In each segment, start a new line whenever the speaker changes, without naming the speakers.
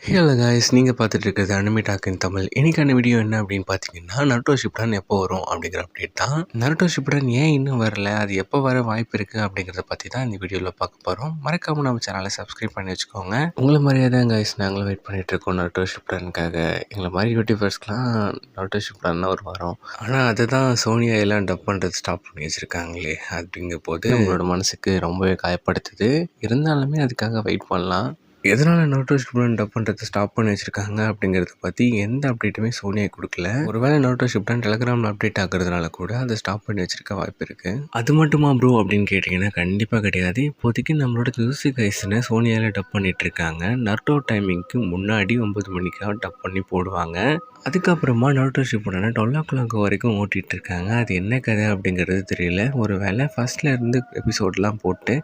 Hello guys, நீங்கள் பார்த்துட்டு இருக்கிறது அனிமி டாக் இன் தமிழ். இன்றைக்கான வீடியோ என்ன அப்படின்னு பார்த்தீங்கன்னா, நருட்டோ ஷிப்புடன் எப்போ வரும் அப்படிங்கிற அப்டேட் தான். நருட்டோ ஷிப்புடன் ஏன் இன்னும் வரல, அது எப்போ வர வாய்ப்பு இருக்குது அப்படிங்கிறத பற்றி தான் இந்த வீடியோவில் பார்க்க போகிறோம். மறக்காமல் நம்ம சேனலை சப்ஸ்கிரைப் பண்ணி வச்சுக்கோங்க. உங்களை மாதிரியே தான் காய்ஸ் நாங்களும் வெயிட் பண்ணிகிட்ருக்கோம் நருட்டோ ஷிப்புடனுக்காக. எங்களை மாதிரி யூடியூபர்ஸ்க்கெலாம் நருட்டோ ஷிப்புடன் ஒரு வாரம். ஆனால் அதை தான் சோனியா எல்லாம் டப் பண்ணுறது ஸ்டாப் பண்ணி வச்சுருக்காங்களே அப்படிங்கும் போது உங்களோட மனசுக்கு ரொம்பவே காயப்படுத்துது. இருந்தாலுமே அதுக்காக வெயிட் பண்ணலாம். எதனால் நருட்டோ ஷிப்புடன் டப் பண்ணுறது ஸ்டாப் பண்ணி வச்சுருக்காங்க அப்படிங்கிறத பற்றி எந்த அப்டேட்டுமே சோனியா கொடுக்கல. ஒருவேளை நருட்டோ ஷிப்புடன் டெலகிராமில் அப்டேட் ஆகிறதுனால கூட அதை ஸ்டாப் பண்ணி வச்சுருக்க வாய்ப்பு இருக்குது. அது மட்டுமா ப்ரோ அப்படின்னு கேட்டிங்கன்னா கண்டிப்பாக கிடையாது. இப்போதைக்கு நம்மளோட ஜூசி கைஸ்னு சோனியாவில் டப் பண்ணிகிட்ருக்காங்க. நருட்டோ டைமிங்க்கு முன்னாடி 9 மணிக்காக டப் பண்ணி போடுவாங்க. அதுக்கப்புறமா நருட்டோ ஷிப்புடனை 12 வரைக்கும் ஓட்டிகிட்டு இருக்காங்க. அது என்ன கதை அப்படிங்கிறது தெரியல. ஒரு வேளை ஃபஸ்ட்லேருந்து எபிசோட்லாம் போட்டு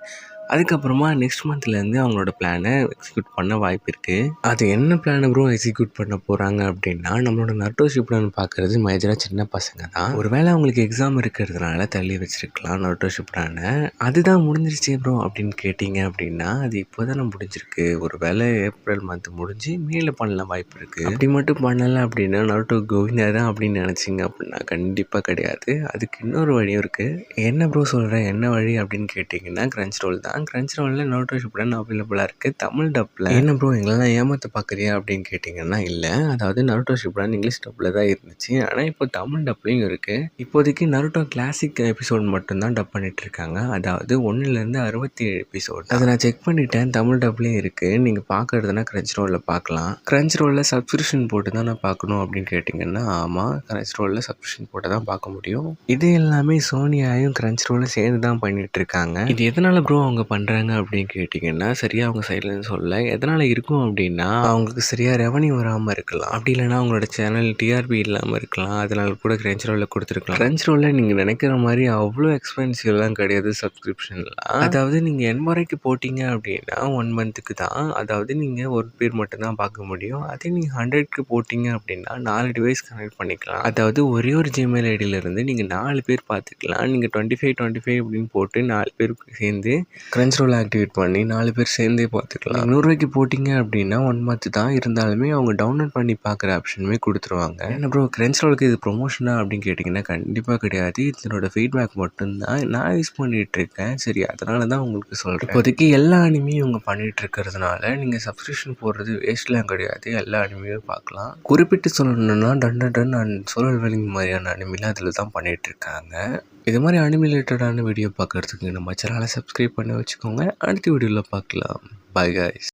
அதுக்கப்புறமா நெக்ஸ்ட் மந்த்லேருந்து அவங்களோட பிளானை எக்ஸிக்யூட் பண்ண வாய்ப்பு இருக்குது. அது என்ன பிளானை ப்ரோ எக்ஸிக்யூட் பண்ண போகிறாங்க அப்படின்னா, நம்மளோட நருட்டோ ஷிப்புடன் பார்க்குறது மேஜராக சின்ன பசங்க தான். ஒரு வேளை அவங்களுக்கு எக்ஸாம் இருக்கிறதுனால தள்ளி வச்சுருக்கலாம் நருட்டோ ஷிப்புடனை. அதுதான் முடிஞ்சிருச்சு ப்ரோ அப்படின்னு கேட்டிங்க அப்படின்னா, அது இப்போ தானே முடிஞ்சிருக்கு. ஒரு வேளை ஏப்ரல் மந்த் முடிஞ்சு மேலே பண்ணல வாய்ப்பு இருக்குது. அப்படி மட்டும் பண்ணலை அப்படின்னா நருட்டோ கோவிந்தா தான் அப்படின்னு நினச்சிங்க அப்படின்னா கண்டிப்பாக கிடையாது. அதுக்கு இன்னொரு வழியும் இருக்குது. என்ன ப்ரோ சொல்கிறேன், என்ன வழி அப்படின்னு கேட்டிங்கன்னா கிரன்ச் ரோல் தான். கிரன்ச் ரோலில் நருட்டோ ஷிப்புடன் அவைலபிளாக இருக்குது தமிழ் டப்பில். என்ன ப்ரோ எங்களெல்லாம் ஏமாற்ற பார்க்குறியா அப்படின்னு கேட்டிங்கன்னா இல்லை. அதாவது நருட்டோ ஷிப்புடன் இங்கிலீஷ் டப்பில் தான் இருந்துச்சு. ஆனால் இப்போ தமிழ் டப்லையும் இருக்குது. இப்போதைக்கு நருட்டோ கிளாசிக் எபிசோட் மட்டும்தான் டப் பண்ணிட்டு இருக்காங்க. அதாவது 1லேருந்து 67 எபிசோட். அதை நான் செக் பண்ணிட்டேன், தமிழ் டப்லேயும் இருக்குது. நீங்கள் பார்க்குறதுனா கிரன்ச் ரோலில் பார்க்கலாம். கிரன்ச் ரோலில் சப்ஸ்கிரிப்ஷன் போட்டு தான் நான் பார்க்கணும் அப்படின்னு கேட்டிங்கன்னா ஆமாம், கிரன்ச் ரோலில் சப்ஸ்கிரிப்ஷன் போட்டு தான் பார்க்க முடியும். இது எல்லாமே சோனியாயும் கிரன்ச் ரோலும் சேர்ந்து தான் பண்ணிகிட்டு இருக்காங்க. இது எதனால் ப்ரோ அவங்க பண்ணுறாங்க அப்படின்னு கேட்டிங்கன்னா சரியாக அவங்க சைட்லேருந்து சொல்ல. எதனால் இருக்கும் அப்படின்னா அவங்களுக்கு சரியாக ரெவன்யூ வராமல் இருக்கலாம். அப்படி இல்லைனா அவங்களோட சேனல் டிஆர்பி இல்லாமல் இருக்கலாம். அதனால கூட கிரன்ச் ரோலில் கொடுத்துருக்கலாம். கிரன்ச் ரோலில் நீங்கள் நினைக்கிற மாதிரி அவ்வளோ எக்ஸ்பென்சிவ்லாம் கிடையாது சப்ஸ்கிரிப்ஷன்லாம். அதாவது நீங்கள் என்வரைக்கு போட்டிங்க அப்படின்னா 1 மந்த்துக்கு தான். அதாவது நீங்கள் ஒரு பேர் மட்டும்தான் பார்க்க முடியும். அதே நீங்கள் 100க்கு போட்டிங்க அப்படின்னா 4 டிவைஸ் கனெக்ட் பண்ணிக்கலாம். அதாவது ஒரே ஒரு ஜிமெயில் ஐடியிலேருந்து நீங்கள் 4 பேர் பார்த்துக்கலாம். நீங்கள் 25 அப்படின்னு போட்டு 4 பேருக்கு சேர்ந்து கிரன்ச் ரோல் ஆக்டிவேட் பண்ணி 4 பேர் சேர்ந்தே பார்த்துக்கலாம். 100 போட்டிங்க அப்படின்னா 1 மந்த் தான். இருந்தாலுமே அவங்க டவுன்லோட் பண்ணி பார்க்குற ஆப்ஷனுமே கொடுத்துருவாங்க. என்ன ப்ரோ கிரன்ச் ரோலுக்கு இது ப்ரொமோஷனா அப்படின்னு கேட்டிங்கன்னா கண்டிப்பாக கிடையாது. இதனோட ஃபீட்பேக் மட்டும்தான் நான் யூஸ் பண்ணிகிட்ருக்கேன். சரி, அதனால தான் உங்களுக்கு சொல்கிறேன். இப்போதைக்கு எல்லா அனிமையும் இவங்க பண்ணிகிட்டு இருக்கிறதுனால நீங்கள் சப்ஸ்கிரிப்ஷன் போடுறது வேஸ்ட்லாம் கிடையாது. எல்லா அனிமையும் பார்க்கலாம். குறிப்பிட்டு சொல்லணும்னா டன் அண்ட் சோலோ லெவலிங் மாதிரியான அனிமைலாம் அதில் தான் பண்ணிகிட்ருக்காங்க. இது மாதிரி அனிமி ரிலேட்டடான வீடியோ பார்க்குறதுக்கு நம்ம சேனலை சப்ஸ்கிரைப் பண்ணி வச்சுக்கோங்க. அடுத்த வீடியோவில் பார்க்கலாம். By guys.